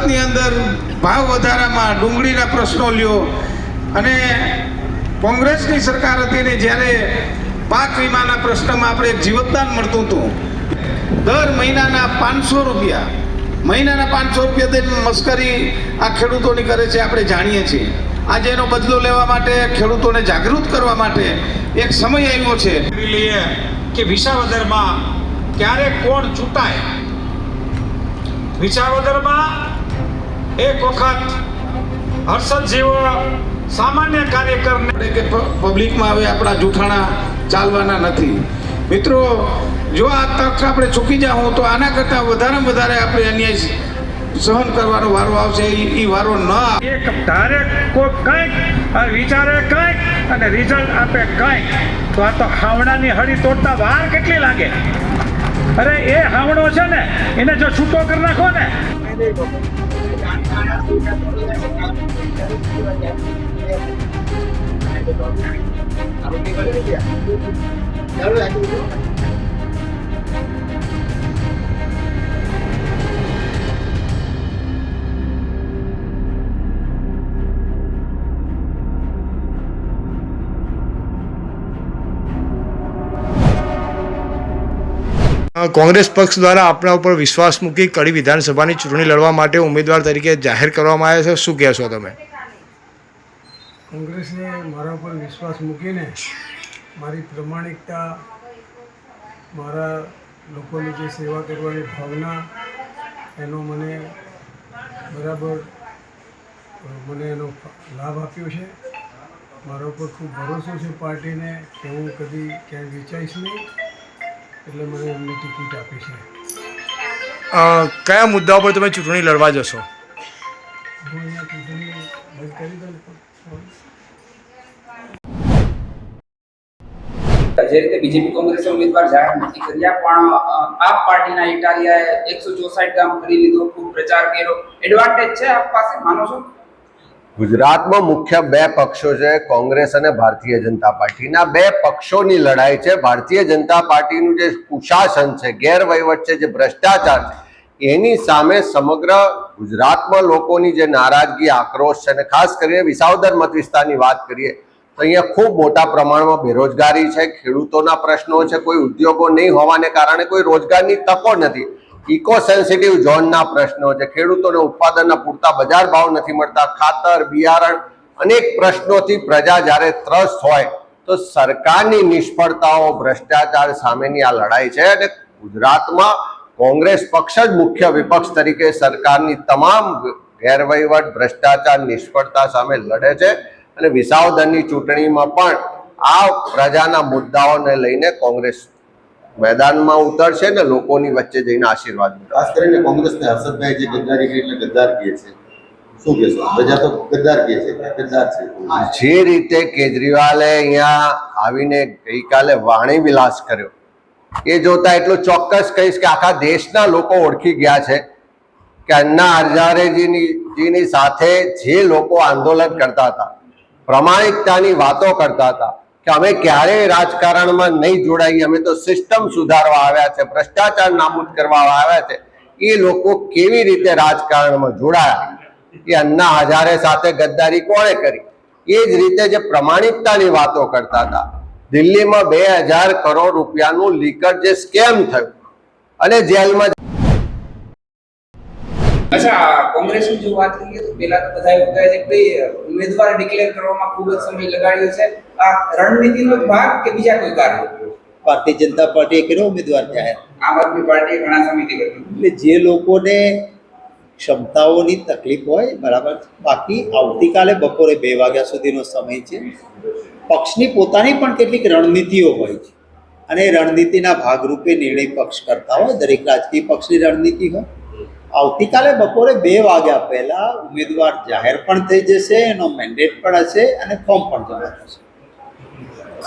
સુરતની અંદર ભાવ વધારામાં ડુંગળીના પ્રશ્નો લ્યો, અને કોંગ્રેસની સરકાર હતી ને જ્યારે પાક વીમાના પ્રશ્નમાં આપણે એક જીવતદાન મળતું હતું. દર મહિનાના 500 રૂપિયા દઈને મસ્કરી આ ખેડૂતોની કરે છે, આપણે જાણીએ છીએ. આજે એનો બદલો લેવા માટે, ખેડૂતોને જાગૃત કરવા માટે એક સમય આવ્યો છે કે વિસાવદરમાં ક્યારે કોણ ચૂંટાય. વિસાવદરમાં એક વખત હર્ષદ જેવો સામાન્ય કાર્યકરને કે પબ્લિકમાં હવે આપણા જૂઠાણા ચાલવાના નથી. મિત્રો, જો આ તક આપણે ચૂકી જાઉં તો આના કરતાં વધારેમાં વધારે આપણે અન્યાય સહન કરવાનો વારો આવશે. એ વારો ન આવે. એક ધારે કોઈ કંઈક વિચારે કંઈક અને રિઝલ્ટ આપે કંઈક, તો આ તો હાવણાની હળી તોડતા વાર કેટલી લાગે. અરે એ હાવણો છે ને, એને જો છૂટો કરી નાખો ને, કોંગ્રેસ પક્ષ દ્વારા આપણા ઉપર વિશ્વાસ મૂકી કડી વિધાનસભાની ચૂંટણી લડવા માટે ઉમેદવાર તરીકે જાહેર કરવામાં આવ્યા છે. શું કહેશો તમે? કોંગ્રેસે મારા ઉપર વિશ્વાસ મૂકીને મારી પ્રમાણિકતા, મારા લોકોની જે સેવા કરવાની ભાવના, એનો મને બરાબર એનો લાભ આપ્યો છે. મારા ઉપર ખૂબ ભરોસો છે પાર્ટીને કે હું કદી ક્યાંય વિચારીશ નહીં, એટલે મને એમને ટિકિટ આપી છે. કયા મુદ્દા પર તમે ચૂંટણી લડવા જશો? હું અહીંયા ચૂંટણી બંધ કરી દઉં. જે રીતે બીજેપી કોંગ્રેસે ઉમેદવાર જાહેર નથી કર્યા, પણ આપ પાર્ટીના ઇટાલિયાએ 164 ગામ ફરી લીધો, ખૂબ પ્રચાર કર્યો. એડવાન્ટેજ છે આપ પાસે, માનો છો? ગુજરાતમાં મુખ્ય બે પક્ષો છે, કોંગ્રેસ અને ભારતીય જનતા પાર્ટીના. બે પક્ષોની લડાઈ છે. ભારતીય જનતા પાર્ટીનું જે કુશાસન છે, ગેરવહીવટ છે, જે ભ્રષ્ટાચાર છે, એની સામે સમગ્ર ગુજરાતમાં લોકોની જે નારાજગી, આક્રોશ છે, અને ખાસ કરીને વિસાવદર મત વિસ્તારની વાત કરીએ તો અહીંયા ખૂબ મોટા પ્રમાણમાં બેરોજગારી છે, ખેડૂતોના પ્રશ્નો છે, કોઈ ઉદ્યોગો નહીં હોવાને કારણે કોઈ રોજગારની તકો નથી, ઇકો સેન્સિટિવ ઝોનના પ્રશ્નો છે, ખેડૂતોને ઉત્પાદનના પૂરતા બજાર ભાવ નથી મળતા, ખાતર, બિયારણ, અનેક પ્રશ્નોથી પ્રજા જ્યારે ત્રસ્ત હોય તો સરકારની નિષ્ફળતાઓ, ભ્રષ્ટાચાર સામેની આ લડાઈ છે. અને ગુજરાતમાં કોંગ્રેસ પક્ષ જ મુખ્ય વિપક્ષ તરીકે સરકારની તમામ ગેરવહીવટ, ભ્રષ્ટાચાર, નિષ્ફળતા સામે લડે છે. અને વિસાવદરની ચૂંટણીમાં પણ આ પ્રજાના મુદ્દાઓને લઈને કોંગ્રેસ મેદાનમાં ઉતરશે ને લોકોની વચ્ચે જઈને આશીર્વાદ મળશે. ખાસ કરીને કોંગ્રેસને હર્ષદભાઈ જે ગદ્દારી કરી એટલે ગદ્દાર કહે છે, શું કહેશો? પ્રજા તો ગદ્દાર કહે છે, ગદ્દાર છે. જે રીતે કેજરીવાલે અહીંયા આવીને ગઈકાલે વાણી વિલાસ કર્યો, એ જોતા એટલું ચોક્કસ કહીશ કે આખા દેશના લોકો ઓળખી ગયા છે કે અન્ના હઝારેજીની સાથે જે લોકો આંદોલન કરતા હતા, પ્રમાણિકતાની વાતો કરતા હતા કે અમે ક્યારેય રાજકારણમાં નહીં જોડાઈએ, અમે તો સિસ્ટમ સુધારવા આવ્યા છે, ભ્રષ્ટાચાર નાબૂદ કરવા આવ્યા છે, એ લોકો કેવી રીતે રાજકારણમાં જોડાયા? એ અન્ના હઝારે સાથે ગદ્દારી કોણે કરી? એ જ રીતે જે પ્રમાણિકતાની વાતો કરતા હતા, દિલ્હીમાં 2000 કરોડ રૂપિયાનું લીકર જે સ્કેમ થયું અને જેલમાં. અચ્છા, કોંગ્રેસની જો વાત કરીએ તો પહેલા તો બધા એવું કહે છે કે ઉમેદવાર ડિક્લેર કરવામાં ખૂબ જ સમય લગાડ્યો છે. આ રણનીતિનો ભાગ કે બીજા કોઈ કારણ? ભારતીય જનતા પાર્ટીએ કર્યો ઉમેદવાર જાહેર. આમ આદમી પાર્ટીએ ઘણા સમયથી કર્યું. એટલે જે લોકોને ક્ષમતાઓની તકલીફ હોય, બરાબર, બાકી આવતીકાલે બપોરે 2 વાગ્યા સુધીનો સમય છે. પક્ષની પોતાની પણ કેટલીક રણનીતિઓ હોય છે અને એ રણનીતિના ભાગરૂપે નિર્ણય પક્ષ કરતા હોય. દરેક રાજકીય પક્ષની રણનીતિ હોય. આવતીકાલે બપોરે 2 વાગ્યા પહેલા ઉમેદવાર જાહેર પણ થઈ જશે, એનો મેન્ડેટ પણ હશે અને ફોર્મ પણ જમા થશે.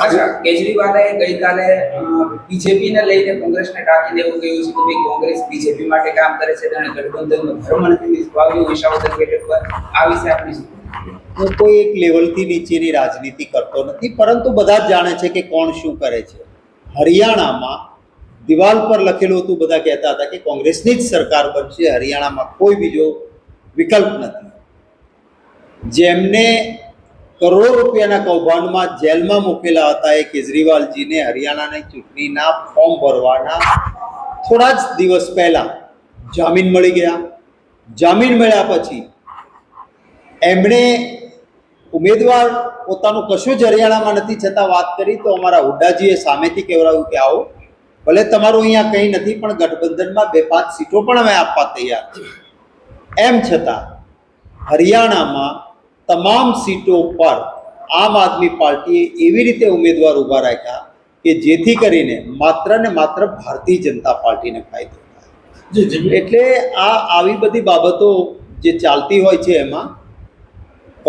અચ્છા, કેજરીવાલે ગઈકાલે બીજેપીને લઈને કોંગ્રેસને ટાંકીને એવું કહ્યું છે કે ભાઈ કોંગ્રેસ બીજેપી માટે કામ કરે છે અને ગઠબંધનનો ભરમ નથી નિભાવ્યું વિસાવદર બેઠક પર. આ વિશે આપની શું? હું કોઈ એક લેવલથી નીચેની રાજનીતિ કરતો નથી, પરંતુ બધા જ જાણે છે કે કોણ શું કરે છે. હરિયાણામાં દિવાલ પર લખેલું હતું, બધા કહેતા હતા કે કોંગ્રેસની જ સરકાર બનશે, હરિયાણામાં કોઈ બીજો વિકલ્પ નથી. જેમને કરોડો રૂપિયાના કૌભાંડમાં જેલમાં મૂકેલા હતા એ કેજરીવાલજીને હરિયાણાની ચૂંટણીના ફોર્મ ભરવાના થોડા જ દિવસ પહેલા જામીન મળી ગયા. જામીન મળ્યા પછી એમણે ઉમેદવાર પોતાનું કશું જ હરિયાણામાં નથી છતાં વાત કરી તો અમારા હુડ્ડાજીએ સામેથી કહેવડાવ્યું કે આવો ભલે તમારું અહીંયા કંઈ નથી પણ ગઠબંધનમાં 2-5 સીટો પણ અમે આપવા તૈયાર છીએ. એમ છતાં હરિયાણામાં તમામ સીટો પર આમ આદમી પાર્ટીએ એવી રીતે ઉમેદવાર ઊભા રાખ્યા કે જેથી કરીને માત્ર ને માત્ર ભારતીય જનતા પાર્ટીને ફાયદો થાય. એટલે આવી બધી બાબતો જે ચાલતી હોય છે એમાં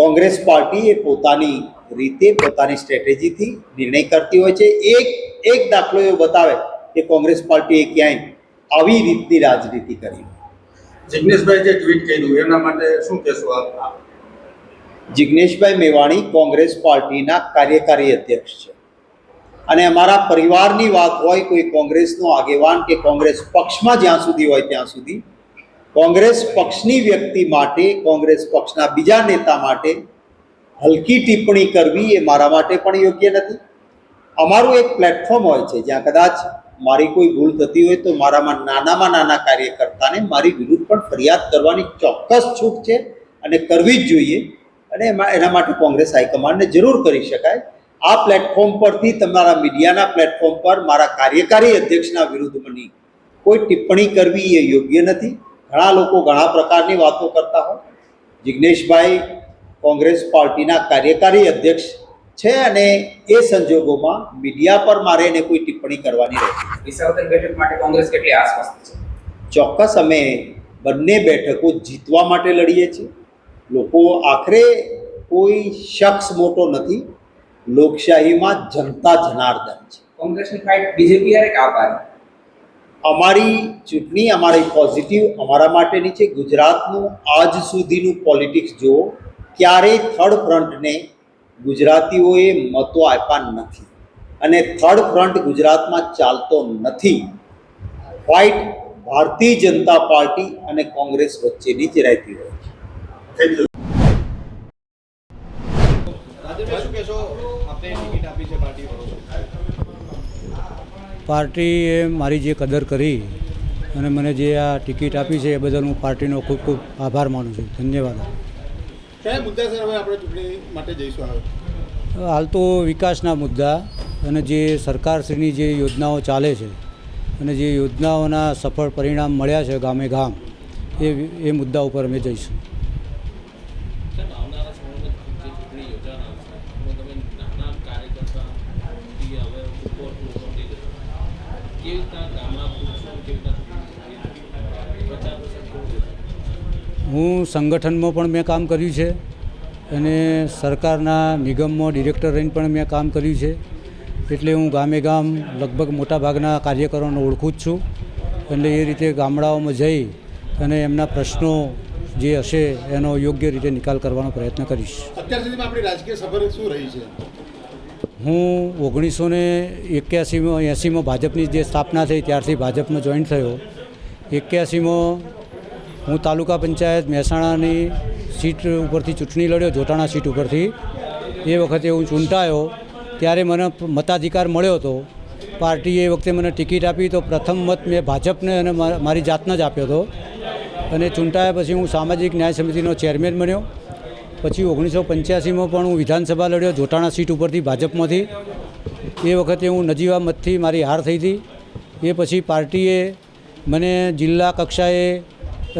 કોંગ્રેસ પાર્ટી એ પોતાની રીતે પોતાની સ્ટ્રેટેજીથી નિર્ણય કરતી હોય છે. એક દાખલો એવો બતાવે કે કોંગ્રેસ પાર્ટીએ ક્યાંય આવી રીતની રાજનીતિ કરી. જિગ્નેશભાઈ જે ટ્વીટ કર્યું એના માટે શું કહેશો આપ? જિગ્નેશભાઈ મેવાણી કોંગ્રેસ પાર્ટીના કાર્યકારી અધ્યક્ષ છે અને અમારા પરિવારની વાત હોય, કોઈ કોંગ્રેસનો આગેવાન કે કોંગ્રેસ પક્ષમાં જ્યાં સુધી હોય ત્યાં સુધી કોંગ્રેસ પક્ષની વ્યક્તિ માટે, કોંગ્રેસ પક્ષના બીજા નેતા માટે હલકી ટિપ્પણી કરવી એ મારા માટે પણ યોગ્ય નથી. અમારું એક પ્લેટફોર્મ હોય છે જ્યાં કદાચ મારી કોઈ ભૂલ થતી હોય તો મારામાં નાના કાર્યકર્તાને મારી વિરુદ્ધ પણ ફરિયાદ કરવાની ચોક્કસ છૂટ છે અને કરવી જ જોઈએ અને એના માટે કોંગ્રેસ હાઈકમાન્ડને જરૂર કરી શકાય. આ પ્લેટફોર્મ પરથી તમારા મીડિયાના પ્લેટફોર્મ પર મારા કાર્યકારી અધ્યક્ષના વિરુદ્ધની કોઈ ટિપ્પણી કરવી એ યોગ્ય નથી. ઘણા લોકો ઘણા પ્રકારની વાતો કરતા હોય. જિગ્નેશભાઈ કોંગ્રેસ પાર્ટીના કાર્યકારી અધ્યક્ષ છે અને એ સંજોગોમાં મીડિયા પર મારે એને કોઈ ટિપ્પણી કરવાની રહેશે. વિસાવદર બેઠક માટે કોંગ્રેસ કેટલી આસપાસ છે? ચોક્કસ અમે બંને બેઠકો જીતવા માટે લડીએ છીએ. લોકો આખરે કોઈ શખ્સ મોટો નથી, લોકશાહીમાં જનતા જનાર્દન છે. કોંગ્રેસની ફાઇટ બીજેપી હારે કાપ આવી. અમારી ચૂંટણી અમારી પોઝિટિવ અમારા માટેની છે. ગુજરાતનું આજ સુધીનું પોલિટિક્સ જુઓ, ક્યારેય થર્ડ ફ્રન્ટને ગુજરાતીઓએ મતો આપ્યા નથી અને થર્ડ ફ્રન્ટ ગુજરાતમાં ચાલતો નથી. ફાઇટ ભારતીય જનતા પાર્ટી અને કોંગ્રેસ વચ્ચેની જ રહેતી હોય છે. પાર્ટીએ મારી જે કદર કરી અને મને જે આ ટિકિટ આપી છે એ બદલ હું પાર્ટીનો ખૂબ ખૂબ આભાર માનું છું. ધન્યવાદ. કયા મુદ્દા સર હવે આપણે ચૂંટણી માટે જઈશું? હાલ તો વિકાસના મુદ્દા અને જે સરકારશ્રીની જે યોજનાઓ ચાલે છે અને જે યોજનાઓના સફળ પરિણામ મળ્યા છે ગામે ગામ, એ મુદ્દા ઉપર અમે જઈશું. હું સંગઠનમાં પણ મેં કામ કર્યું છે અને સરકારના નિગમમાં ડિરેક્ટર રહીને પણ મેં કામ કર્યું છે. એટલે હું ગામે ગામ લગભગ મોટાભાગના કાર્યકરોને ઓળખું જ છું. એટલે એ રીતે ગામડાઓમાં જઈ અને એમના પ્રશ્નો જે હશે એનો યોગ્ય રીતે નિકાલ કરવાનો પ્રયત્ન કરીશ. અત્યાર સુધીમાં આપણી રાજકીય સફર શું રહી છે? હું 1981-80માં ભાજપની જે સ્થાપના થઈ ત્યારથી ભાજપમાં જોઈન્ટ થયો. 81માં હું તાલુકા પંચાયત મહેસાણાની સીટ ઉપરથી ચૂંટણી લડ્યો, જોટાણા સીટ ઉપરથી. એ વખતે હું ચૂંટાયો ત્યારે મને મતાધિકાર મળ્યો હતો. પાર્ટીએ એ વખતે મને ટિકિટ આપી તો પ્રથમ મત મેં ભાજપને અને મારી જાતને જ આપ્યો હતો. અને ચૂંટાયા પછી હું સામાજિક ન્યાય સમિતિનો ચેરમેન બન્યો. પછી 1985માં પણ હું વિધાનસભા લડ્યો જોટાણા સીટ ઉપરથી ભાજપમાંથી. એ વખતે હું નજીવા મતથી મારી હાર થઈ હતી. એ પછી પાર્ટીએ મને જિલ્લા કક્ષાએ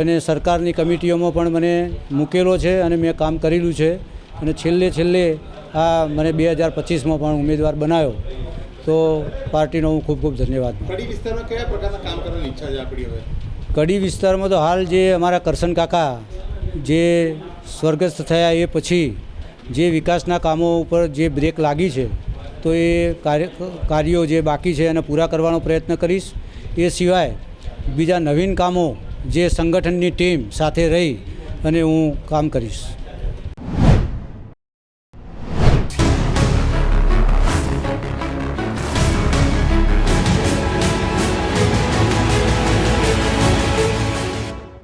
અને સરકારની કમિટીઓમાં પણ મને મૂકેલો છે અને મેં કામ કરેલું છે. અને છેલ્લે આ મને 2025માં પણ ઉમેદવાર બનાવ્યો. તો પાર્ટીનો હું ખૂબ ખૂબ ધન્યવાદ. કડી વિસ્તારમાં કયા પ્રકારના કામ કરવાની ઈચ્છા છે આપણી હવે? કડી વિસ્તારમાં તો હાલ જે અમારા કરશન કાકા જે સ્વર્ગસ્થ થયા એ પછી જે વિકાસના કામો ઉપર જે બ્રેક લાગી છે તો એ કાર્યો જે બાકી છે એને પૂરા કરવાનો પ્રયત્ન કરીશ. એ સિવાય બીજા નવીન કામો જે સંગઠનની ટીમ સાથે રહી અને હું કામ કરીશ.